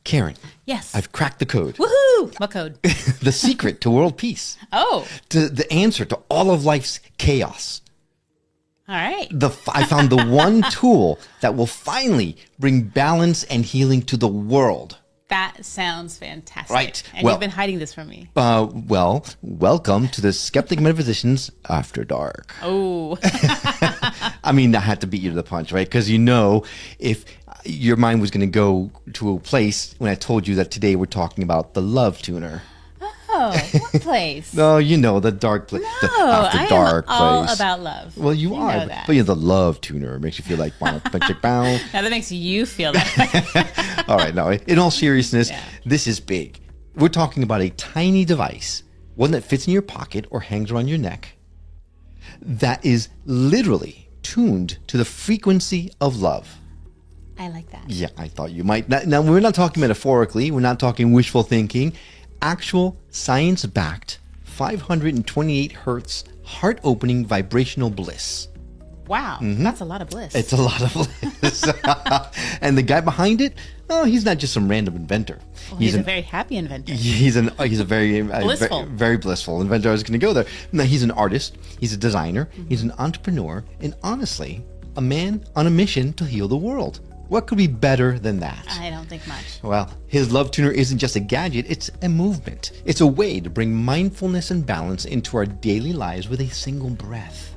Karen. Yes. I've cracked the code. Woohoo! What code? The secret to world peace. Oh. The answer to all of life's chaos. All right. I found the one tool that will finally bring balance and healing to the world. That sounds fantastic. Right. And you've been hiding this from me. Well, welcome to the Skeptic Metaphysicians After Dark. Oh. I mean, I had to beat you to the punch, right? Because if your mind was going to go to a place when I told you that today we're talking about the love tuner. Oh, what place? No, the dark place. No, the after dark I am all place. about love. Well, you are. Know that. But the love tuner makes you feel like bow. Now that makes you feel that. All right, no, in all seriousness, This is big. We're talking about a tiny device, one that fits in your pocket or hangs around your neck, that is literally tuned to the frequency of love. I like that. Yeah, I thought you might. Now, we're not talking metaphorically. We're not talking wishful thinking. Actual science-backed 528 hertz heart-opening vibrational bliss. Wow, That's a lot of bliss. It's a lot of bliss. And the guy behind it, he's not just some random inventor. Well, he's a very happy inventor. He's a very blissful. very blissful inventor. I was going to go there. No, he's an artist. He's a designer. He's an entrepreneur, and honestly, a man on a mission to heal the world. What could be better than that? I don't think much. Well, his love tuner isn't just a gadget, it's a movement. It's a way to bring mindfulness and balance into our daily lives with a single breath.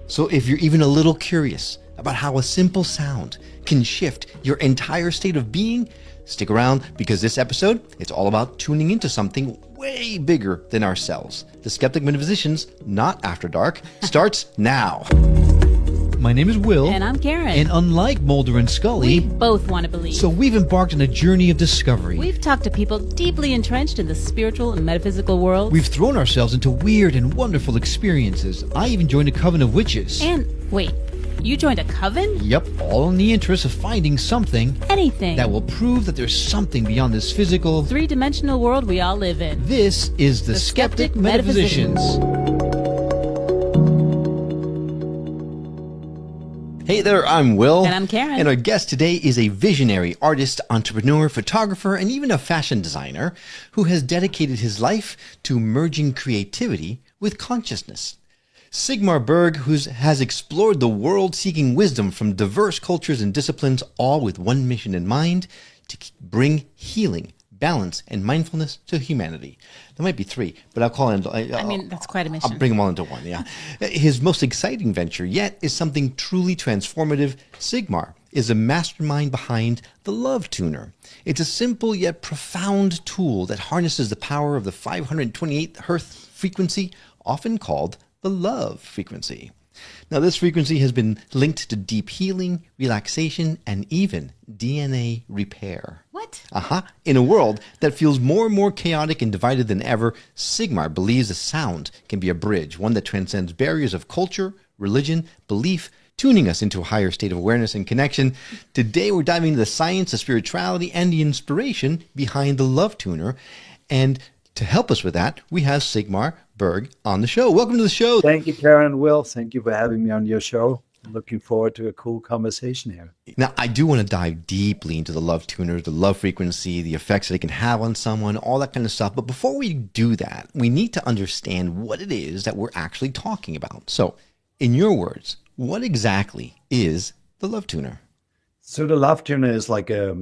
So if you're even a little curious about how a simple sound can shift your entire state of being, stick around because this episode, it's all about tuning into something way bigger than ourselves. The Skeptic Metaphysicians, not After Dark, starts now. My name is Will. And I'm Karen. And unlike Mulder and Scully, we both want to believe. So we've embarked on a journey of discovery. We've talked to people deeply entrenched in the spiritual and metaphysical world. We've thrown ourselves into weird and wonderful experiences. I even joined a coven of witches. And wait, you joined a coven? Yep, all in the interest of finding something. Anything. That will prove that there's something beyond this physical, three-dimensional world we all live in. This is the Skeptic Metaphysicians. Hey there, I'm Will. And I'm Karen. And our guest today is a visionary artist, entrepreneur, photographer, and even a fashion designer who has dedicated his life to merging creativity with consciousness. Sigmar Berg, who has explored the world seeking wisdom from diverse cultures and disciplines, all with one mission in mind, to bring healing, balance, and mindfulness to humanity. There might be three, but I'll call it. That's quite a mission. I'll bring them all into one, yeah. His most exciting venture yet is something truly transformative. Sigmar is a mastermind behind the Love Tuner. It's a simple yet profound tool that harnesses the power of the 528 hertz frequency, often called the love frequency. Now, this frequency has been linked to deep healing, relaxation, and even DNA repair. What? In a world that feels more and more chaotic and divided than ever, Sigmar believes a sound can be a bridge, one that transcends barriers of culture, religion, belief, tuning us into a higher state of awareness and connection. Today, we're diving into the science, the spirituality, and the inspiration behind the Love Tuner. And to help us with that, we have Sigmar Berg on the show. Welcome to the show. Thank you, Karen. Will, thank you for having me on your show. I'm looking forward to a cool conversation here. Now, I do want to dive deeply into the love tuner, the love frequency, the effects that it can have on someone, all that kind of stuff. But before we do that, we need to understand what it is that we're actually talking about. So, in your words, what exactly is the love tuner? So the Love Tuner is like a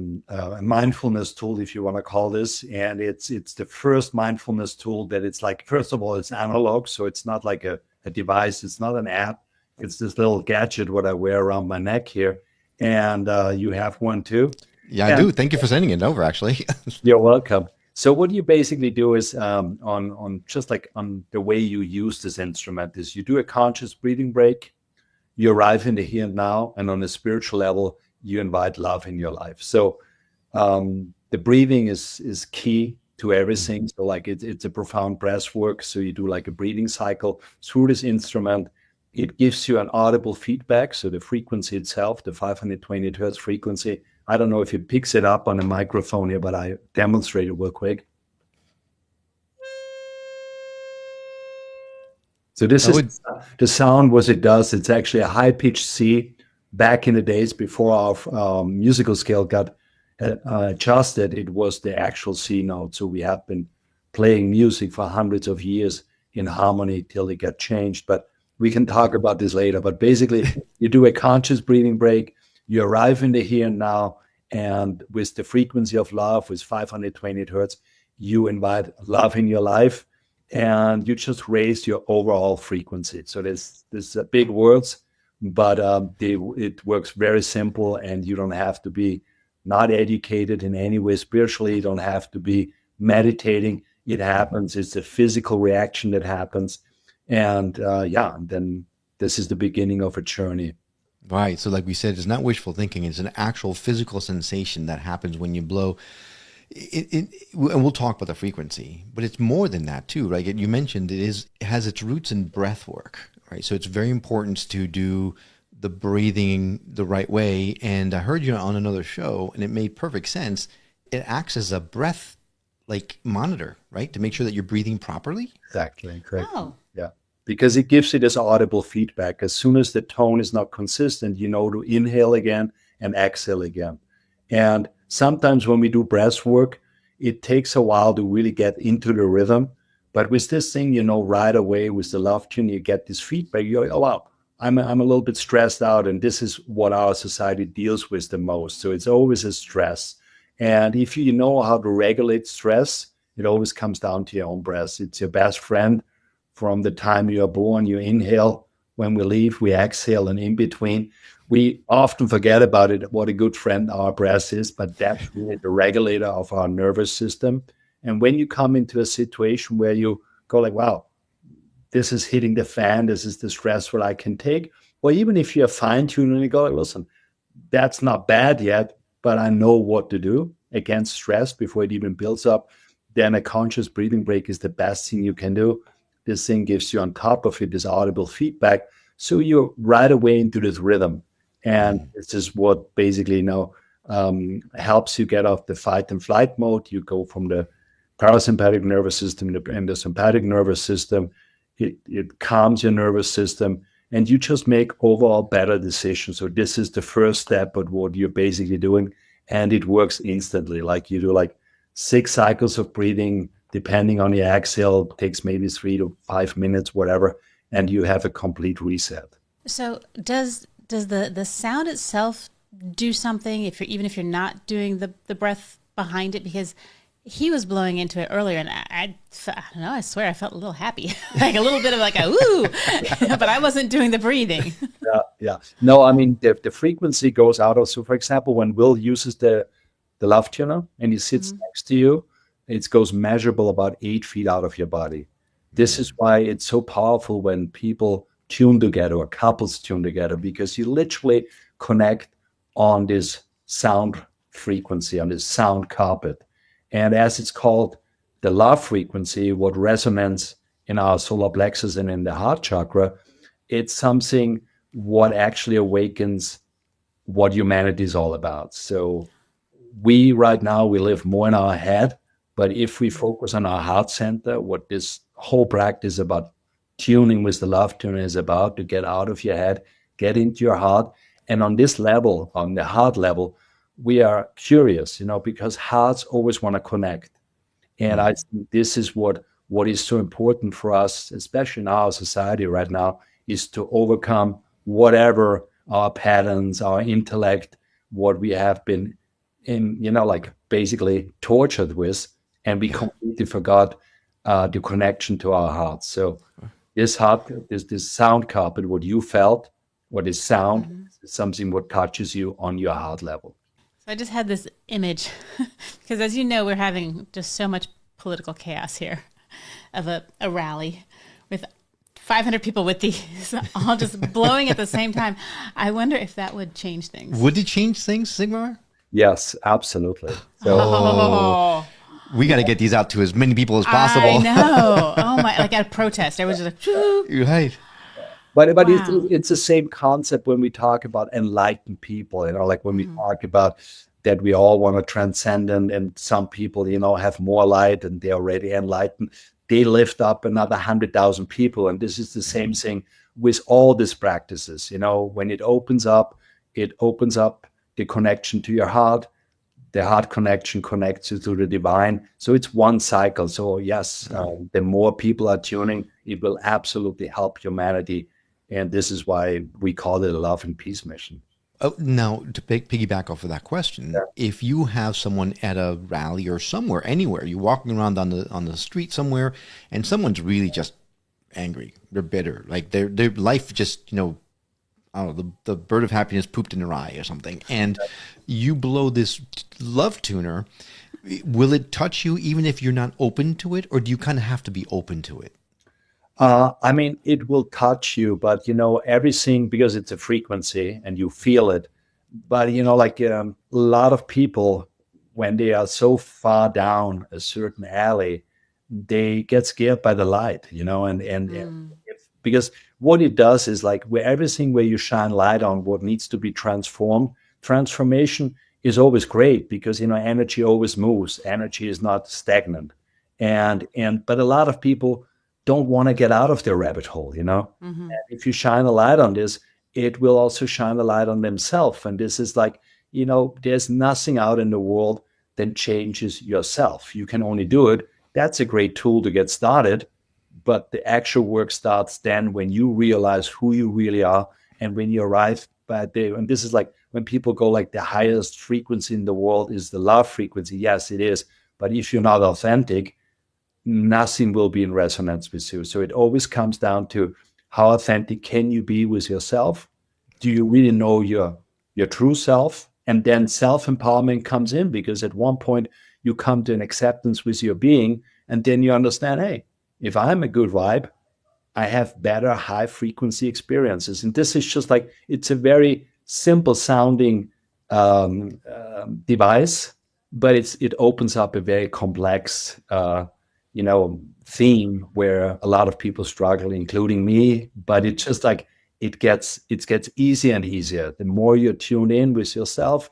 mindfulness tool, if you want to call this. And it's the first mindfulness tool that it's like, first of all, it's analog. So it's not like a device. It's not an app. It's this little gadget what I wear around my neck here. And you have one too? Yeah, I do. Thank you for sending it over, actually. You're welcome. So what you basically do is on just like on the way you use this instrument is you do a conscious breathing break. You arrive in the here and now. And on a spiritual level, you invite love in your life. So the breathing is key to everything. So like it's a profound breath work. So you do like a breathing cycle through this instrument. It gives you an audible feedback. So the frequency itself, the 520 hertz frequency, I don't know if it picks it up on a microphone here, but I demonstrate it real quick. So this is the sound, what it does. It's actually a high-pitched C. Back in the days before our musical scale got adjusted, it was the actual C note. So we have been playing music for hundreds of years in harmony till it got changed. But we can talk about this later. But basically, you do a conscious breathing break, you arrive in the here and now, and with the frequency of love, with 528 hertz, you invite love in your life, and you just raise your overall frequency. So there's big words, but it works very simple, and you don't have to be not educated in any way spiritually. You don't have to be meditating. It happens. It's a physical reaction that happens. And then this is the beginning of a journey. Right. So like we said, it's not wishful thinking. It's an actual physical sensation that happens when you blow. And we'll talk about the frequency, but it's more than that too, right? You mentioned it has its roots in breath work, right? So it's very important to do the breathing the right way. And I heard you on another show, and it made perfect sense. It acts as a breath monitor, right? To make sure that you're breathing properly. Exactly. Correct. Oh. Yeah. Because it gives you this audible feedback. As soon as the tone is not consistent, you know to inhale again and exhale again. And sometimes when we do breath work, it takes a while to really get into the rhythm. But with this thing, right away with the love tune, you get this feedback. You're like, oh, wow, I'm a little bit stressed out. And this is what our society deals with the most. So it's always a stress. And if you know how to regulate stress, it always comes down to your own breath. It's your best friend from the time you are born. You inhale. When we leave, we exhale. And in between, we often forget about it, what a good friend our breath is, but that's really the regulator of our nervous system. And when you come into a situation where you go like, wow, this is hitting the fan, this is the stressful I can take, or even if you're fine-tuned and you go, listen, that's not bad yet, but I know what to do against stress before it even builds up, then a conscious breathing break is the best thing you can do. This thing gives you on top of it this audible feedback. So you're right away into this rhythm. And this is what basically helps you get off the fight and flight mode. You go from the parasympathetic nervous system and the sympathetic nervous system. It calms your nervous system, and you just make overall better decisions. So this is the first step of what you're basically doing, and it works instantly. Like you do 6 cycles of breathing, depending on your exhale, it takes maybe 3 to 5 minutes, whatever, and you have a complete reset. So does the sound itself do something even if you're not doing the breath behind it? Because he was blowing into it earlier, and I don't know, I swear I felt a little happy, like a little bit of a ooh, but I wasn't doing the breathing. Yeah. No, I mean, the frequency goes out of, so for example, when Will uses the love tuner and he sits next to you, it goes measurable about 8 feet out of your body. This is why it's so powerful when people tune together or couples tune together, because you literally connect on this sound frequency, on this sound carpet. And as it's called, the love frequency, what resonates in our solar plexus and in the heart chakra, it's something what actually awakens what humanity is all about. So we right now, we live more in our head, but if we focus on our heart center, what this whole practice about tuning with the love tuner is about, to get out of your head, get into your heart. And on this level, on the heart level, we are curious, because hearts always want to connect. And I think this is what is so important for us, especially in our society right now, is to overcome whatever our patterns, our intellect, what we have been basically tortured with, and we completely forgot the connection to our hearts. So this sound carpet, what you felt, what is sound, is something what touches you on your heart level. So I just had this image, because as you know, we're having just so much political chaos here, of a rally with 500 people with these all just blowing at the same time. I wonder if that would change things. Would it change things, Sigmar? Yes, absolutely. So we got to get these out to as many people as possible. I know. Oh my! Like at a protest, I was just like, right. But wow. it's the same concept when we talk about enlightened people, like when we talk about that we all want to transcend, and some people, have more light and they're already enlightened. They lift up another 100,000 people. And this is the same thing with all these practices. When it opens up the connection to your heart. The heart connection connects you to the divine. So it's one cycle. So yes, the more people are tuning, it will absolutely help humanity. And this is why we call it a love and peace mission. Oh, now, to piggyback off of that question, if you have someone at a rally or somewhere, anywhere, you're walking around on the street somewhere, and someone's really just angry, they're bitter, like their life just, I don't know, the bird of happiness pooped in their eye or something, and you blow this love tuner, will it touch you even if you're not open to it, or do you kind of have to be open to it? I mean, it will touch you, but everything, because it's a frequency and you feel it. But like a lot of people, when they are so far down a certain alley, they get scared by the light, because what it does is like where you shine light on what needs to be transformed. Transformation is always great because energy always moves. Energy is not stagnant, but a lot of people don't want to get out of their rabbit hole, And if you shine a light on this, it will also shine a light on themselves. And this is like, there's nothing out in the world that changes yourself. You can only do it. That's a great tool to get started. But the actual work starts then when you realize who you really are. And when you arrive and this is like when people go like the highest frequency in the world is the love frequency. Yes, it is. But if you're not authentic, nothing will be in resonance with you. So it always comes down to how authentic can you be with yourself? Do you really know your true self? And then self-empowerment comes in because at one point you come to an acceptance with your being, and then you understand, hey, if I'm a good vibe, I have better high frequency experiences. And this is just like, it's a very simple sounding device, but it opens up a very complex theme where a lot of people struggle, including me. But it's just like it gets easier and easier. The more you tune in with yourself,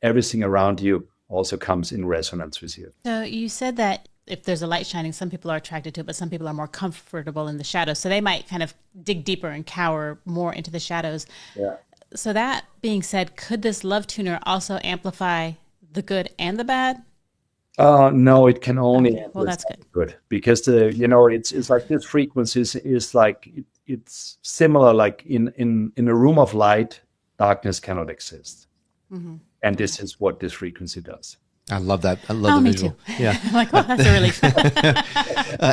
everything around you also comes in resonance with you. So you said that if there's a light shining, some people are attracted to it, but some people are more comfortable in the shadows. So they might kind of dig deeper and cower more into the shadows. Yeah. So that being said, could this love tuner also amplify the good and the bad? No, it can only. Okay. Well, that's good because it's like this frequency is like it's similar. Like in a room of light, darkness cannot exist, and this is what this frequency does. I love that. I love the me visual. Too. Yeah, I'm like, well, that's a relief.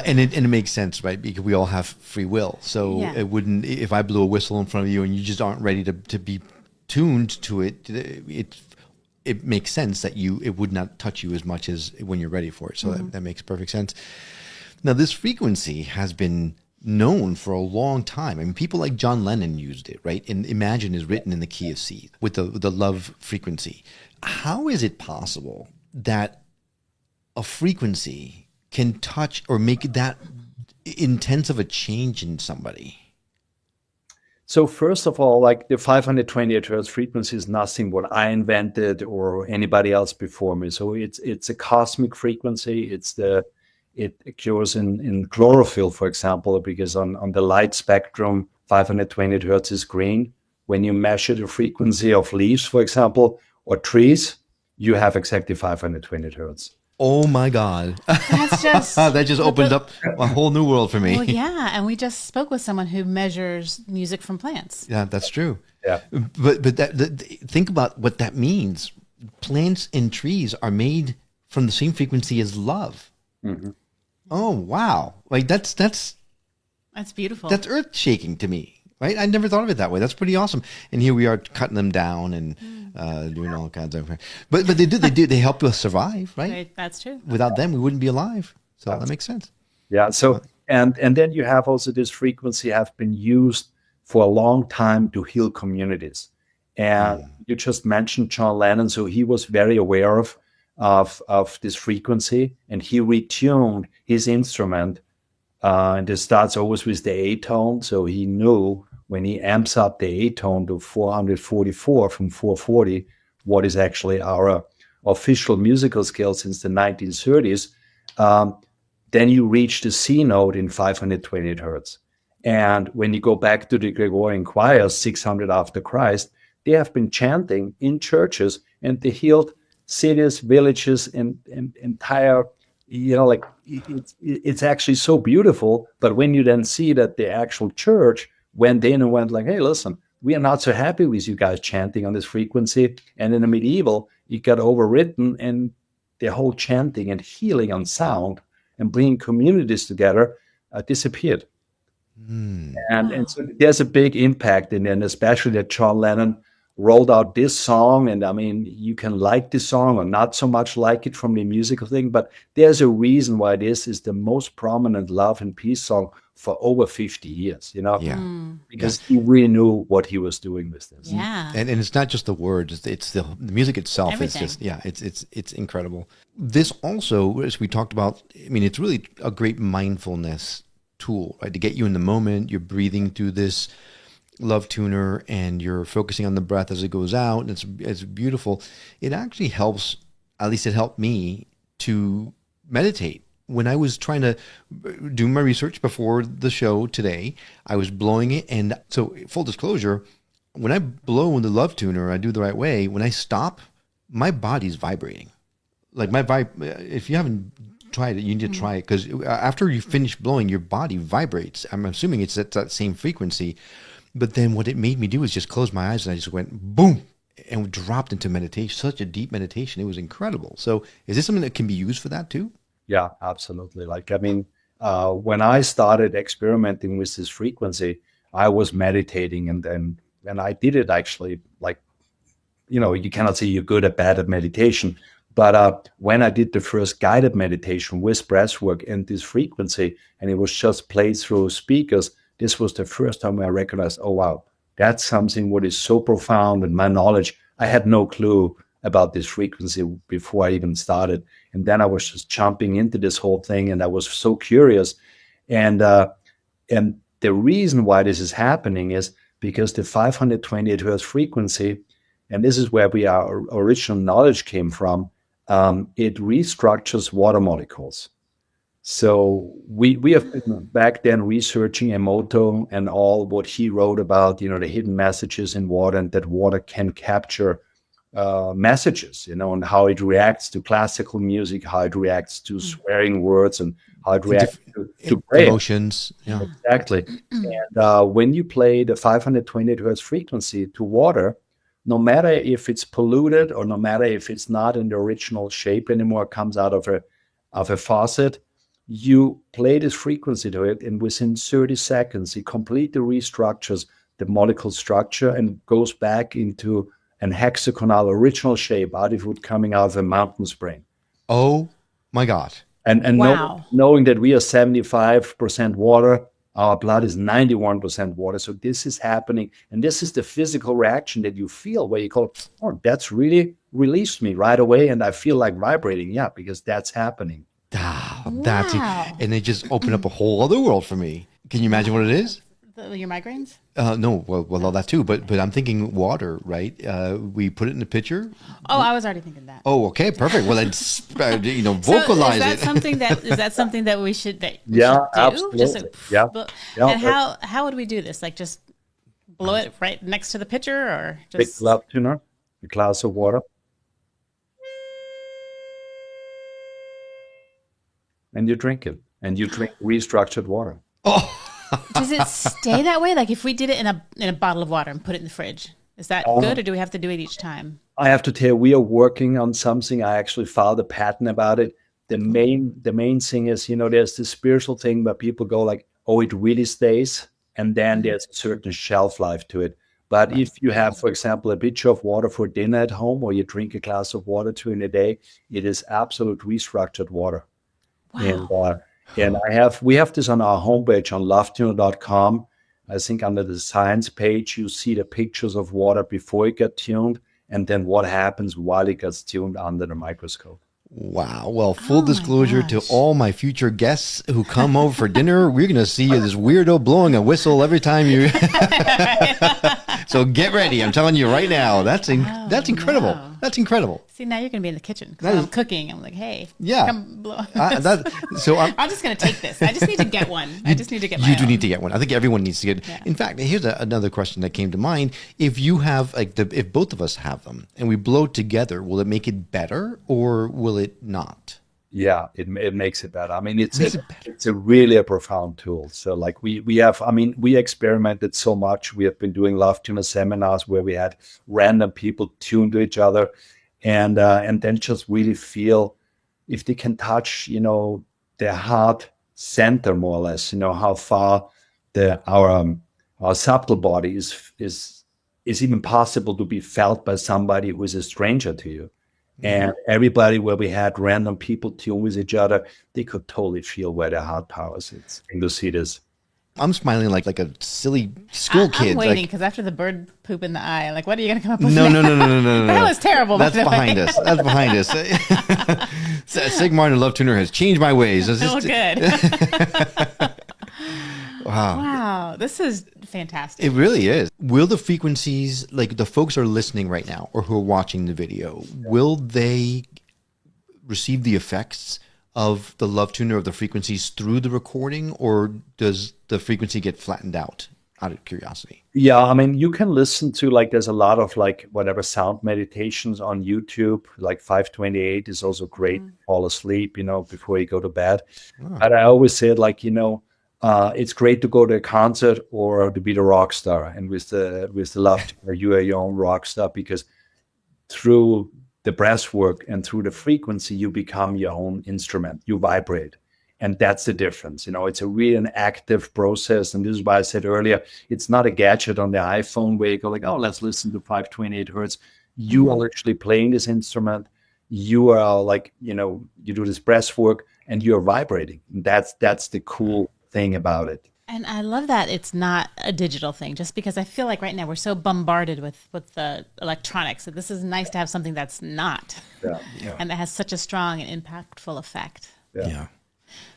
and it makes sense, right? Because we all have free will. So Yeah. it wouldn't, if I blew a whistle in front of you and you just aren't ready to be tuned to it, it makes sense that it would not touch you as much as when you're ready for it. So that makes perfect sense. Now, this frequency has been known for a long time. I mean, people like John Lennon used it, right? And Imagine is written in the key of C with the love frequency. How is it possible that a frequency can touch or make that intense of a change in somebody? So first of all, like the 528 hertz frequency is nothing what I invented or anybody else before me. So it's a cosmic frequency. It occurs in chlorophyll, for example, because on the light spectrum, 528 hertz is green. When you measure the frequency of leaves, for example, or trees, you have exactly 528 hertz. Oh my God. That's just that just opened up a whole new world for me. Well, yeah, and we just spoke with someone who measures music from plants. Yeah, that's true. Yeah. But think about what that means. Plants and trees are made from the same frequency as love. Mm-hmm. Oh, wow. Like that's beautiful. That's earth shaking to me. Right? I never thought of it that way. That's pretty awesome. And here we are cutting them down and doing all kinds of. But they help us survive, right? That's true. Without them, we wouldn't be alive. So that makes sense. Yeah. So and then you have also this frequency have been used for a long time to heal communities. And you just mentioned John Lennon, so he was very aware of this frequency, and he retuned his instrument. And it starts always with the A tone, so he knew when he amps up the A tone to 444 from 440, what is actually our official musical scale since the 1930s, then you reach the C note in 528 hertz. And when you go back to the Gregorian choirs, 600 after Christ, they have been chanting in churches, and they healed cities, villages, and entire, like it's actually so beautiful. But when you then see that the actual church went in and went like, hey, listen, we are not so happy with you guys chanting on this frequency. And in the medieval, it got overwritten, and the whole chanting and healing on sound and bringing communities together disappeared. And so there's a big impact in it, and especially that John Lennon rolled out this song. And I mean, you can like this song or not so much like it from the musical thing, but there's a reason why this is the most prominent love and peace song for over 50 years, because he really knew what he was doing with this. Yeah. And it's not just the words, it's the music itself. Everything. It's just, it's incredible. This also, as we talked about, I mean, it's really a great mindfulness tool, right? To get you in the moment. You're breathing through this love tuner and you're focusing on the breath as it goes out. And it's beautiful. It actually helps, at least it helped me to meditate. When I was trying to do my research before the show today, I was blowing it. And so full disclosure, when I blow in the love tuner, I do the right way. When I stop, my body's vibrating. Like if you haven't tried it, you need to try it, because after you finish blowing, your body vibrates. I'm assuming it's at that same frequency. But then what it made me do is just close my eyes, and I just went boom and dropped into meditation, such a deep meditation. It was incredible. So is this something that can be used for that too? Yeah, absolutely. Like, I mean, when I started experimenting with this frequency, I was meditating, and I did it actually, like, you cannot say you're good or bad at meditation, but when I did the first guided meditation with breathwork and this frequency, and it was just played through speakers, this was the first time I recognized, oh, wow, that's something what is so profound. And my knowledge, I had no clue about this frequency before I even started. And then I was just jumping into this whole thing, and I was so curious. And the reason why this is happening is because the 528 hertz frequency, and this is where our original knowledge came from, it restructures water molecules. So we have been back then researching Emoto and all what he wrote about, the hidden messages in water, and that water can capture messages, and how it reacts to classical music, how it reacts to swearing words, and how it reacts to prayer. Emotions. Yeah. Exactly. And when you play the 528 hertz frequency to water, no matter if it's polluted or no matter if it's not in the original shape anymore, comes out of a faucet, you play this frequency to it, and within 30 seconds, it completely restructures the molecule structure and goes back into an hexagonal original shape, out of it coming out of a mountain spring. Oh my God. And wow. knowing that we are 75% water, our blood is 91% water. So this is happening. And this is the physical reaction that you feel, where you go, oh, that's really released me right away. And I feel like vibrating. Yeah, because that's happening. Wow. And they just open up a whole other world for me. Can you imagine what it is? Your migraines? No, well, that too. But I'm thinking water, right? We put it in a pitcher. Oh, I was already thinking that. Oh, okay, perfect. Well, then, vocalize so it. Is that something that we should do? Absolutely. Just like, yeah. And how would we do this? Like, just blow it right next to the pitcher, or just big love tuner, a glass of water, and you drink it, and you drink restructured water. Oh. Does it stay that way? Like if we did it in a bottle of water and put it in the fridge, is that good, or do we have to do it each time? I have to tell you, we are working on something. I actually filed a patent about it. The main thing is, there's this spiritual thing where people go like, oh, it really stays. And then there's a certain shelf life to it. But if you have, for example, a pitcher of water for dinner at home, or you drink a glass of water in a day, it is absolute restructured water. Wow. And we have this on our homepage on lovetuner.com. I think under the science page, you see the pictures of water before it got tuned, and then what happens while it gets tuned under the microscope. Wow. Well, full disclosure to all my future guests who come over for dinner, we're going to see you, this weirdo blowing a whistle every time you So get ready. I'm telling you right now. That's incredible. no. That's incredible. See, now you're going to be in the kitchen because I'm cooking. I'm like, hey, Yeah. come blow. I'm just going to take this. I just need to get one. I just need to get my You do own. need to get one. I think everyone needs to get. Yeah. In fact, here's another question that came to mind. If you have if both of us have them and we blow together, will it make it better or will it not? Yeah, it makes it better. I mean, it's a really a profound tool. So like we experimented so much. We have been doing love tuner seminars where we had random people tune to each other and then just really feel if they can touch, their heart center more or less, how far our subtle body is even possible to be felt by somebody who is a stranger to you. And everybody where we had random people tune with each other, they could totally feel where their heart power is. And to see this. I'm smiling like a silly school kid. I'm waiting because after the bird poop in the eye, I'm like, what are you going to come up with? No. That was terrible. That's behind us. That's behind us. Sigmar and Love Tuner has changed my ways. Oh, good. Wow. Wow. This is fantastic. It really is. Will the frequencies, like the folks are listening right now or who are watching the video, will they receive the effects of the love tuner of the frequencies through the recording, or does the frequency get flattened out of curiosity? Yeah, I mean, you can listen to there's a lot of whatever sound meditations on YouTube, like 528 is also great. Fall asleep, before you go to bed. Oh. But I always said it's great to go to a concert or to be the rock star. And with the love tuner, you are your own rock star because through the breath work and through the frequency, you become your own instrument. You vibrate. And that's the difference. It's a really an active process. And this is why I said earlier, it's not a gadget on the iPhone where you go let's listen to 528 hertz. You are actually playing this instrument. You are you do this breath work and you're vibrating. And that's the cool thing about it. And I love that it's not a digital thing, just because I feel like right now we're so bombarded with the electronics. So this is nice to have something that's not, and that has such a strong and impactful effect. Yeah.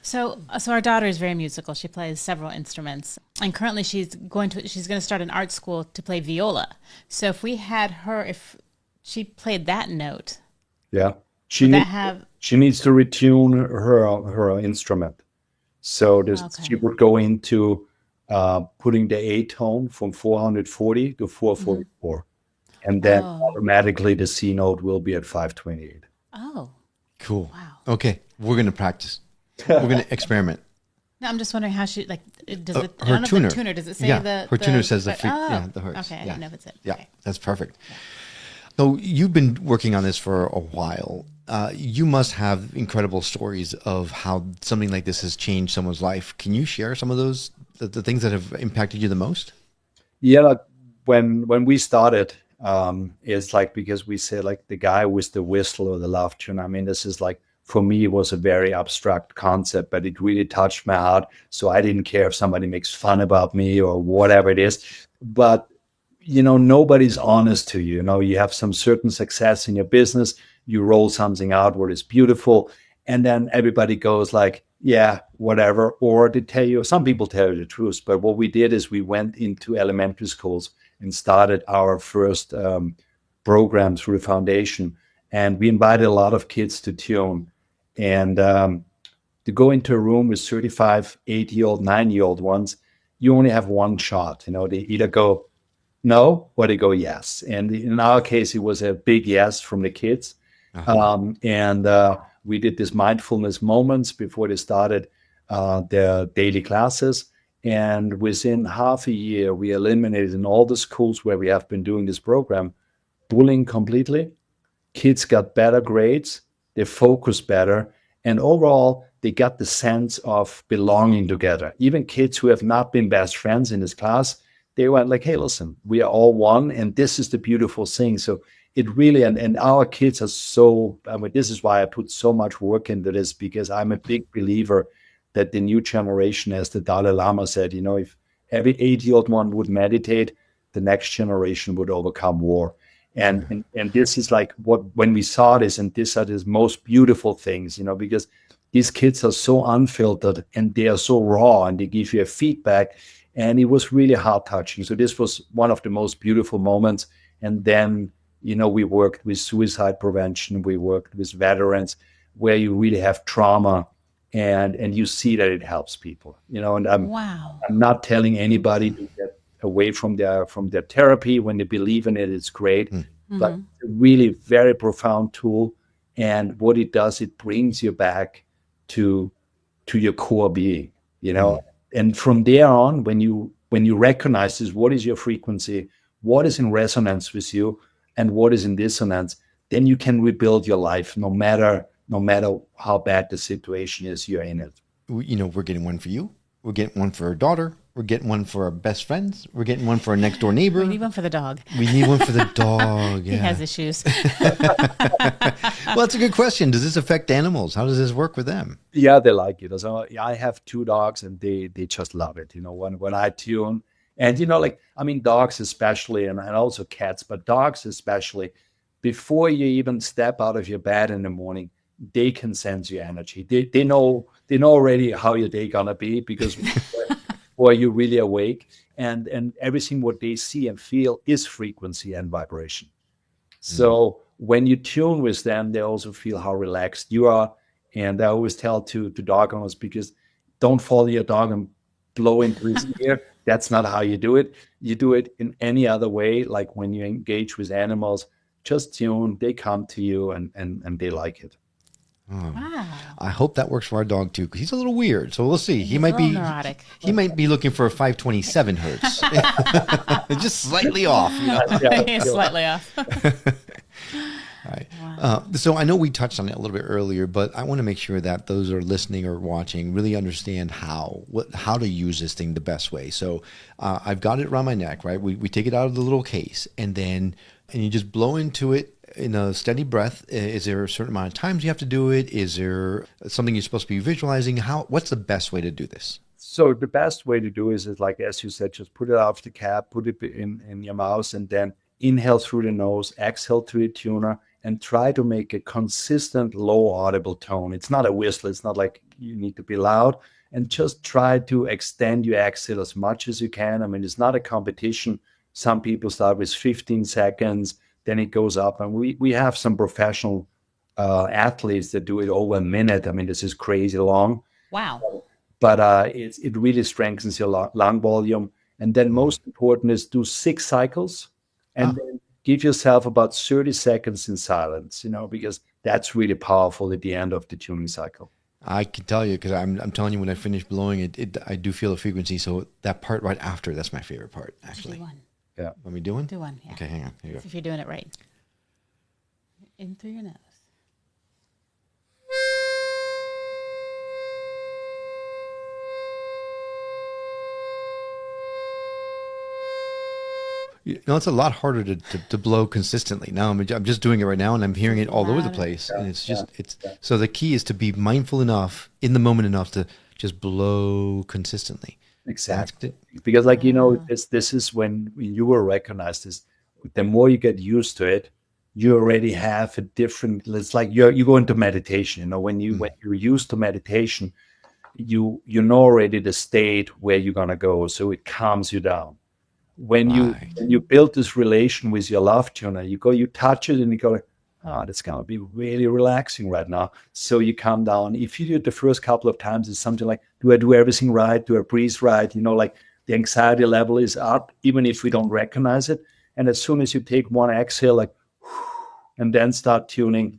So our daughter is very musical. She plays several instruments, and currently she's going to start an art school to play viola. So if we had her, if she played that note, she needs to retune her instrument. So she would go into putting the A tone from 440 to 444. And then automatically the C note will be at 528. Oh. Cool. Wow. Okay. We're going to practice. We're going to experiment. No, I'm just wondering how she, does it, her tuner. The tuner, does it say her tuner says the hertz. Okay, I didn't know if it's it. Yeah, okay. That's perfect. Yeah. So you've been working on this for a while. You must have incredible stories of how something like this has changed someone's life. Can you share some of those, the things that have impacted you the most? Yeah, when we started, it's because we said the guy with the whistle or the love tune. I mean, this is for me, it was a very abstract concept, but it really touched my heart. So I didn't care if somebody makes fun about me or whatever it is. But nobody's honest to you. You have some certain success in your business. You roll something out what is beautiful. And then everybody goes yeah, whatever. Or they tell you, some people tell you the truth. But what we did is we went into elementary schools and started our first program through the foundation. And we invited a lot of kids to tune. And to go into a room with 35, 8-year-old, 9-year-old ones, you only have one shot. They either go, no, or they go yes. And in our case, it was a big yes from the kids. Uh-huh. We did this mindfulness moments before they started their daily classes. And within half a year, we eliminated in all the schools where we have been doing this program, bullying completely. Kids got better grades, they focused better, and overall, they got the sense of belonging together. Even kids who have not been best friends in this class, they went hey, listen, we are all one, and this is the beautiful thing. So it really, and our kids are this is why I put so much work into this, because I'm a big believer that the new generation, as the Dalai Lama said, if every 8-year-old one would meditate, the next generation would overcome war. And this is when we saw this, and these are the most beautiful things, because these kids are so unfiltered and they are so raw, and they give you a feedback. And it was really heart touching. So this was one of the most beautiful moments. And then, we worked with suicide prevention. We worked with veterans where you really have trauma and you see that it helps people, and Wow. I'm not telling anybody to get away from their therapy. When they believe in it, it's great. But it's a really very profound tool. And what it does, it brings you back to your core being, And from there on, when you recognize this, what is your frequency, what is in resonance with you, and what is in dissonance, then you can rebuild your life no matter how bad the situation is you're in it. We're getting one for you. We're getting one for our daughter. We're getting one for our best friends. We're getting one for our next door neighbor. We need one for the dog. We need one for the dog. Yeah. He has issues. Well, that's a good question. Does this affect animals? How does this work with them? Yeah, they like it. So I have 2 dogs and they just love it. When I tune, and dogs especially, and also cats, but dogs especially, before you even step out of your bed in the morning, they can sense your energy. They know already how your day gonna be because or you're really awake, and everything what they see and feel is frequency and vibration. So when you tune with them, they also feel how relaxed you are. And I always tell to dog owners, because don't follow your dog and blow into his ear. That's not how you do it. You do it in any other way, like when you engage with animals, just tune, they come to you and they like it. Wow. I hope that works for our dog too, because he's a little weird. So we'll see. He a might be little neurotic. He might be looking for a 527 hertz, just slightly off. He's slightly off. All right. So I know we touched on it a little bit earlier, but I want to make sure that those who are listening or watching really understand how to use this thing the best way. So I've got it around my neck, right? We take it out of the little case, and you just blow into it in a steady breath. Is there a certain amount of times you have to do it? Is there something you're supposed to be visualizing? What's the best way to do this? So the best way to do is like, as you said, just put it out of the cap, put it in your mouth, and then inhale through the nose, exhale through the tuner, and try to make a consistent low audible tone. It's not a whistle. It's not like you need to be loud. And just try to extend your exhale as much as you can. I mean, it's not a competition. Some people start with 15 seconds, then it goes up. And we have some professional athletes that do it over a minute. I mean, this is crazy long. Wow. But it really strengthens your lung volume. And then most important is do 6 cycles and then give yourself about 30 seconds in silence, because that's really powerful at the end of the tuning cycle. I can tell you, because I'm telling you, when I finish blowing it, I do feel a frequency. So that part right after, that's my favorite part, actually. Do one. Yeah. Are we doing? Do one, yeah. Okay, hang on. Here you go. See if you're doing it right. In through your nose. It's a lot harder to blow consistently. Now I'm just doing it right now, and I'm hearing it all over the place. And it's so the key is to be mindful enough, in the moment enough, to just blow consistently. Exactly. Because this is when you will recognize this. The more you get used to it, you already have a different, it's like you go into meditation. When you're used to meditation, you know already the state where you're gonna go. So it calms you down. When you build this relation with your love tuner, you touch it and you go like, that's going to be really relaxing right now. So you calm down. If you do it the first couple of times, it's something like, do I do everything right? Do I breathe right? Like the anxiety level is up, even if we don't recognize it. And as soon as you take one exhale, like, and then start tuning,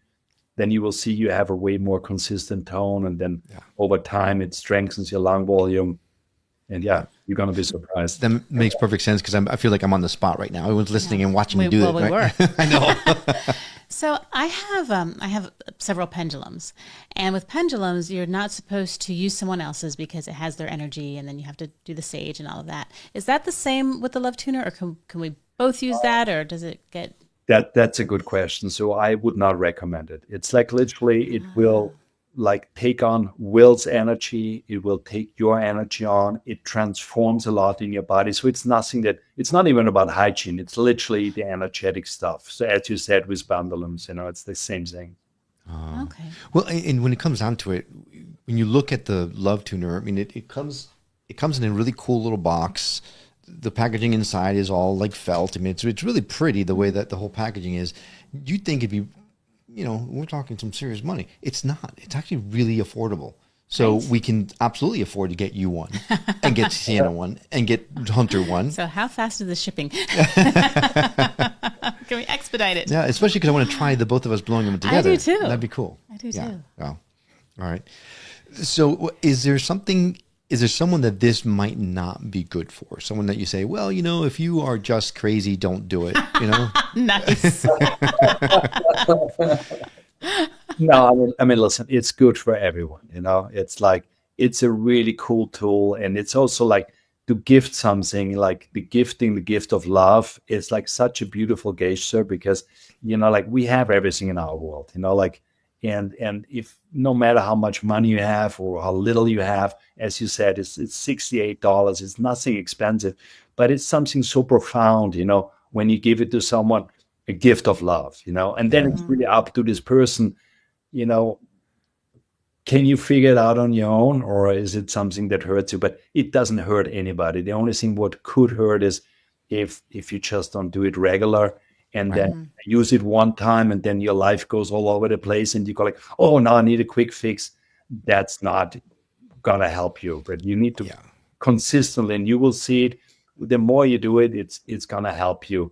then you will see you have a way more consistent tone. And then over time, it strengthens your lung volume. And you're going to be surprised. That makes perfect sense, because I feel like I'm on the spot right now. Everyone's listening and watching me do it. We were. I know. So I have several pendulums, and with pendulums, you're not supposed to use someone else's because it has their energy, and then you have to do the sage and all of that. Is that the same with the love tuner, or can we both use that, or does it get? That's a good question. So I would not recommend it. It's like literally it will like take on Will's energy. It will take your energy on. It transforms a lot in your body. So it's not even about hygiene. It's literally the energetic stuff. So as you said with pendulums, it's the same thing. Okay. Well, and when it comes down to it, when you look at the love tuner, I mean, it comes It comes in a really cool little box. The packaging inside is all like felt. I mean, it's really pretty the way that the whole packaging is. You'd think it'd be, we're talking some serious money. It's not. It's actually really affordable. So we can absolutely afford to get you one and get Sienna one and get Hunter one. So how fast is the shipping? Can we expedite it? Yeah, especially because I want to try the both of us blowing them together. I do too. That'd be cool. I do too. Wow. All right. So is there someone that this might not be good for? Someone that you say, well, if you are just crazy, don't do it, Nice. No, I mean, listen, it's good for everyone. It's like, it's a really cool tool. And it's also like to gift something, like the gift of love is like such a beautiful gesture because, like we have everything in our world, and if no matter how much money you have or how little you have, as you said, it's $68. It's nothing expensive, but it's something so profound, when you give it to someone, a gift of love, and then it's really up to this person, can you figure it out on your own, or is it something that hurts you? But it doesn't hurt anybody. The only thing what could hurt is if you just don't do it regular and then use it one time and then your life goes all over the place and you go like, oh, now I need a quick fix. That's not gonna help you. But you need to consistently, and you will see it. The more you do it, it's gonna help you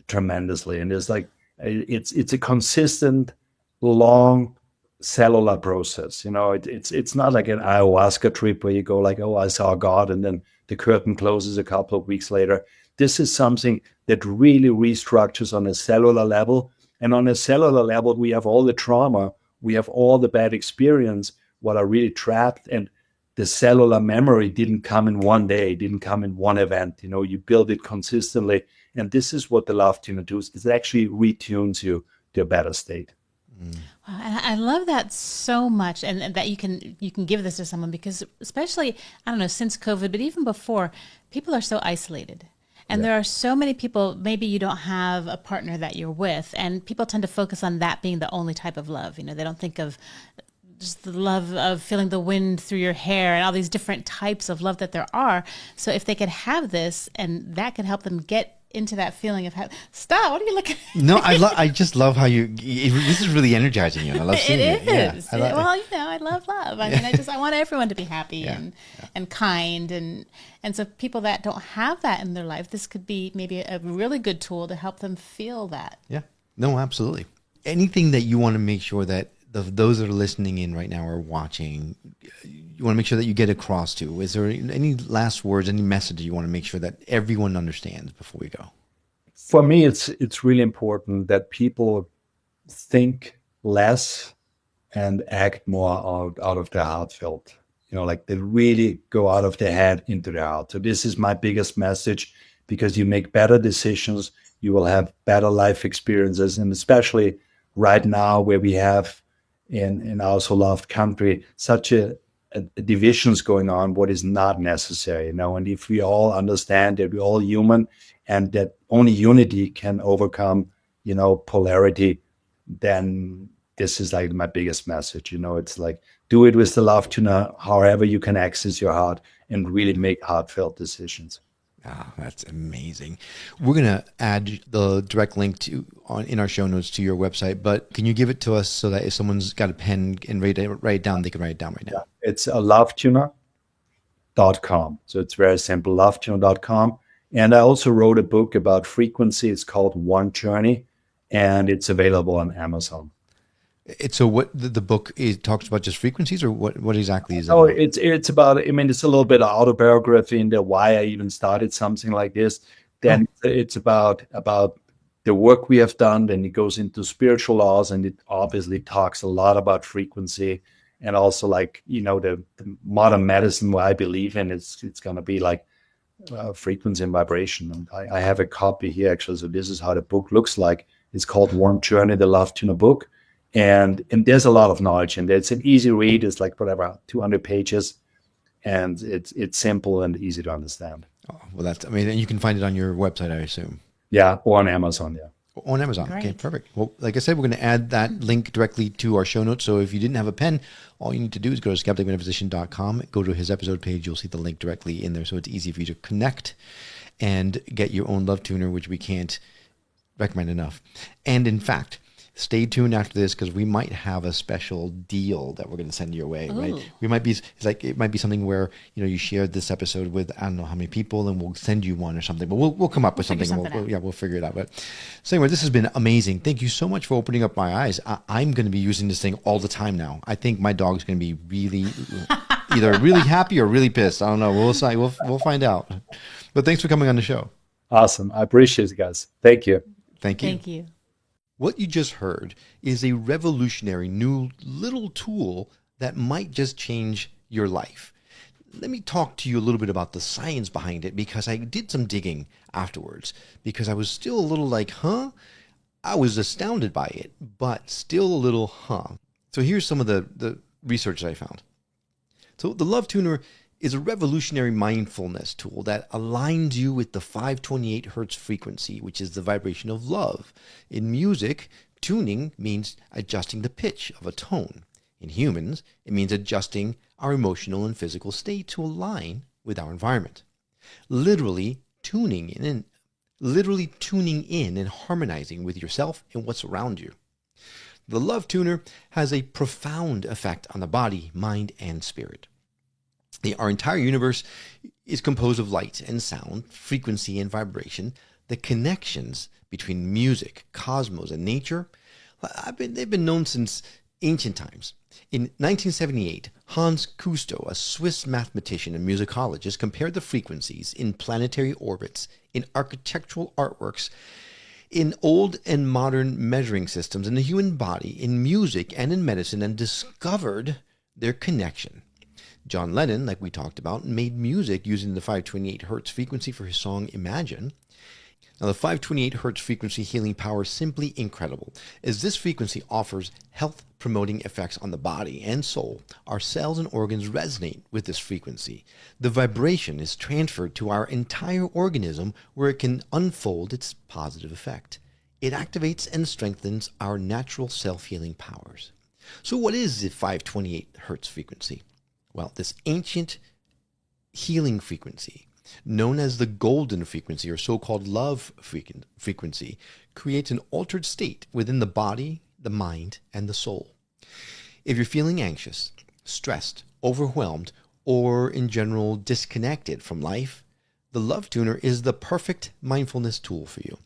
tremendously. And it's like it's a consistent, long cellular process. It's not like an ayahuasca trip where you go like, oh, I saw God, and then the curtain closes a couple of weeks later. This is something that really restructures on a cellular level. And on a cellular level, we have all the trauma, we have all the bad experience, what are really trapped. And the cellular memory didn't come in one day, didn't come in one event. You build it consistently. And this is what the love tuner does. It actually retunes you to a better state. Wow, and I love that so much, and that you can give this to someone, because especially, I don't know, since COVID, but even before, people are so isolated. And there are so many people, maybe you don't have a partner that you're with, and people tend to focus on that being the only type of love. They don't think of just the love of feeling the wind through your hair and all these different types of love that there are. So if they could have this, and that could help them get into that feeling of stop. What are you looking at? No, I just love how this is really energizing you. And I love seeing it. It is. Yeah, I love love. I mean, I want everyone to be happy and kind. And so people that don't have that in their life, this could be maybe a really good tool to help them feel that. Yeah. No, absolutely. Anything that you want to make sure that those that are listening in right now or watching, you want to make sure that you get across to? Is there any last words, any message you want to make sure that everyone understands before we go? For me, it's really important that people think less and act more out of their heartfelt. Like they really go out of their head into their heart. So this is my biggest message, because you make better decisions, you will have better life experiences, and especially right now where we have in our so loved country such a divisions going on, what is not necessary, and if we all understand that we're all human and that only unity can overcome polarity, then this is like my biggest message. It's like, do it with the love tuner, however you can access your heart and really make heartfelt decisions. Ah, that's amazing. We're going to add the direct link in our show notes to your website, but can you give it to us so that if someone's got a pen and ready to write it down, they can write it down right now? Yeah, it's lovetuner.com. So it's very simple, lovetuner.com. And I also wrote a book about frequency. It's called One Journey, and it's available on Amazon. So what the book talks about, just frequencies, or what exactly is it? Oh, it's about, it's a little bit of autobiography in there, why I even started something like this. Then it's about the work we have done. Then it goes into spiritual laws, and it obviously talks a lot about frequency, and also like, the modern medicine where I believe in. It's going to be like frequency and vibration. And I have a copy here actually. So this is how the book looks like. It's called One Journey, the Love Tuner book. And there's a lot of knowledge in there. It's an easy read. It's like whatever, 200 pages, and it's simple and easy to understand. Oh, well, and you can find it on your website, I assume. Yeah, or on Amazon. Yeah. On Amazon. Okay, Great. perfect. Well, like I said, we're going to add that link directly to our show notes. So if you didn't have a pen, all you need to do is go to skepticmetaphysician.com, go to his episode page. You'll see the link directly in there. So it's easy for you to connect and get your own love tuner, which we can't recommend enough. And in fact, stay tuned after this because we might have a special deal that we're going to send your way, right? We might be, it might be something where, you shared this episode with, I don't know how many people, and we'll send you one or something, but we'll come up with something. We'll figure it out. But so anyway, this has been amazing. Thank you so much for opening up my eyes. I'm going to be using this thing all the time now. I think my dog's going to be either really happy or really pissed. I don't know. We'll find out. But thanks for coming on the show. Awesome. I appreciate it, guys. Thank you. Thank you. Thank you. What you just heard is a revolutionary new little tool that might just change your life. Let me talk to you a little bit about the science behind it because I did some digging afterwards because I was still a little like, huh? I was astounded by it, but still a little, huh? So here's some of the research that I found. So the Love Tuner is a revolutionary mindfulness tool that aligns you with the 528 hertz frequency, which is the vibration of love. In music, tuning means adjusting the pitch of a tone. In humans, it means adjusting our emotional and physical state to align with our environment. Literally tuning in and harmonizing with yourself and what's around you. The Love Tuner has a profound effect on the body, mind, and spirit. Our entire universe is composed of light and sound, frequency and vibration. The connections between music, cosmos, and nature, they've been known since ancient times. In 1978, Hans Cousteau, a Swiss mathematician and musicologist, compared the frequencies in planetary orbits, in architectural artworks, in old and modern measuring systems, in the human body, in music, and in medicine, and discovered their connection. John Lennon, like we talked about, made music using the 528 hertz frequency for his song Imagine. Now, the 528 hertz frequency healing power is simply incredible. As this frequency offers health-promoting effects on the body and soul, our cells and organs resonate with this frequency. The vibration is transferred to our entire organism where it can unfold its positive effect. It activates and strengthens our natural self-healing powers. So what is the 528 hertz frequency? Well, this ancient healing frequency, known as the golden frequency or so-called love frequency, creates an altered state within the body, the mind, and the soul. If you're feeling anxious, stressed, overwhelmed, or in general disconnected from life, the Love Tuner is the perfect mindfulness tool for you.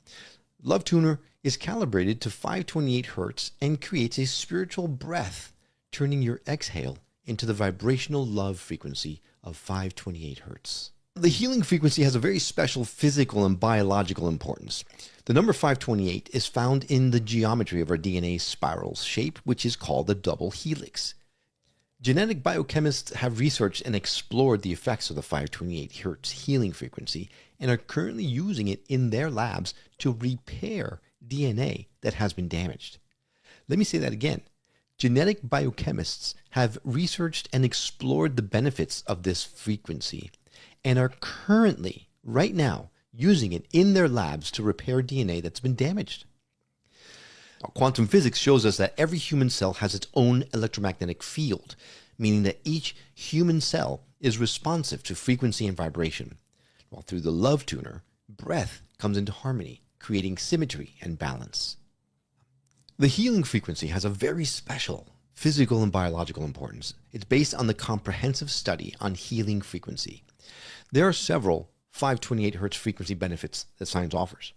Love Tuner is calibrated to 528 hertz and creates a spiritual breath, turning your exhale into the vibrational love frequency of 528 hertz. The healing frequency has a very special physical and biological importance. The number 528 is found in the geometry of our DNA spiral shape, which is called the double helix. Genetic biochemists have researched and explored the effects of the 528 hertz healing frequency and are currently using it in their labs to repair DNA that has been damaged. Let me say that again. Genetic biochemists have researched and explored the benefits of this frequency and are currently, right now, using it in their labs to repair DNA that's been damaged. Quantum physics shows us that every human cell has its own electromagnetic field, meaning that each human cell is responsive to frequency and vibration. While through the Love Tuner, breath comes into harmony, creating symmetry and balance. The healing frequency has a very special physical and biological importance. It's based on the comprehensive study on healing frequency. There are several 528 hertz frequency benefits that science offers.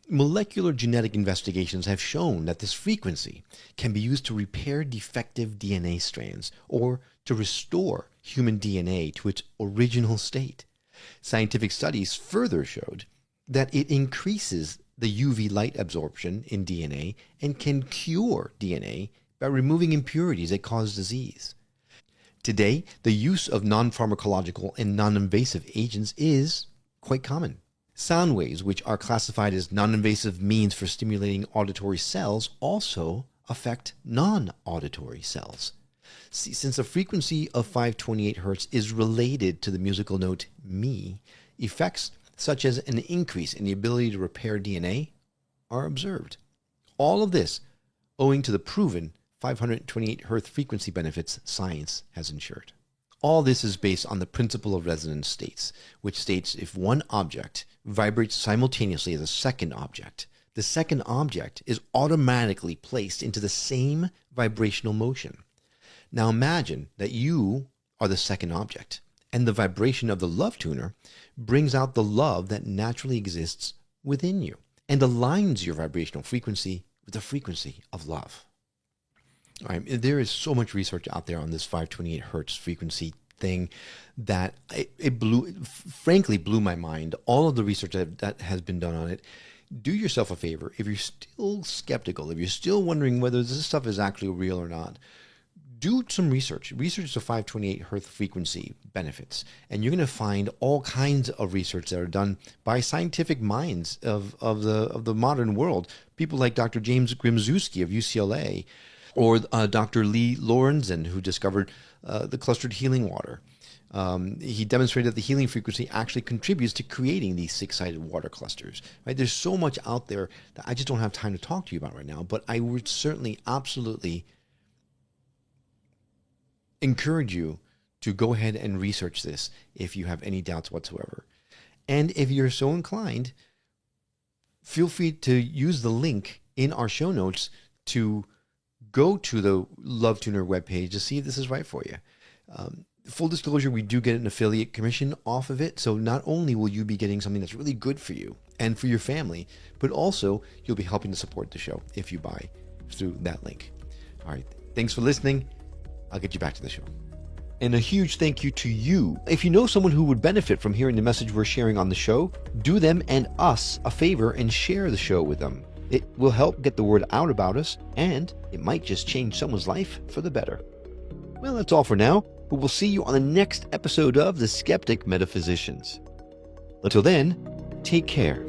Molecular genetic investigations have shown that this frequency can be used to repair defective DNA strands or to restore human DNA to its original state. Scientific studies further showed that it increases the UV light absorption in DNA and can cure DNA by removing impurities that cause disease. Today, the use of non-pharmacological and non-invasive agents is quite common. Sound waves, which are classified as non-invasive means for stimulating auditory cells, also affect non-auditory cells. See, since the frequency of 528 hertz is related to the musical note mi, effects such as an increase in the ability to repair DNA are observed. All of this owing to the proven 528 Hz frequency benefits science has ensured. All this is based on the principle of resonance states, which states if one object vibrates simultaneously as a second object, the second object is automatically placed into the same vibrational motion. Now imagine that you are the second object, and the vibration of the love tuner brings out the love that naturally exists within you and aligns your vibrational frequency with the frequency of love. All right, there is so much research out there on this 528 Hertz frequency thing that it frankly blew my mind. All of the research that has been done on it. Do yourself a favor. If you're still skeptical, if you're still wondering whether this stuff is actually real or not, do some research. Research the 528 Hz frequency benefits, and you're going to find all kinds of research that are done by scientific minds of the modern world. People like Dr. James Grimzewski of UCLA, or Dr. Lee Lorenzen, who discovered the clustered healing water. He demonstrated that the healing frequency actually contributes to creating these six-sided water clusters. Right? There's so much out there that I just don't have time to talk to you about right now, but I would certainly absolutely encourage you to go ahead and research this if you have any doubts whatsoever. And if you're so inclined, feel free to use the link in our show notes to go to the Love Tuner webpage to see if this is right for you. Full disclosure, we do get an affiliate commission off of it. So not only will you be getting something that's really good for you and for your family, but also you'll be helping to support the show if you buy through that link. All right. Thanks for listening. I'll get you back to the show. And a huge thank you to you. If you know someone who would benefit from hearing the message we're sharing on the show, do them and us a favor and share the show with them. It will help get the word out about us, and it might just change someone's life for the better. Well, that's all for now, but we'll see you on the next episode of the Skeptic Metaphysicians. Until then, take care.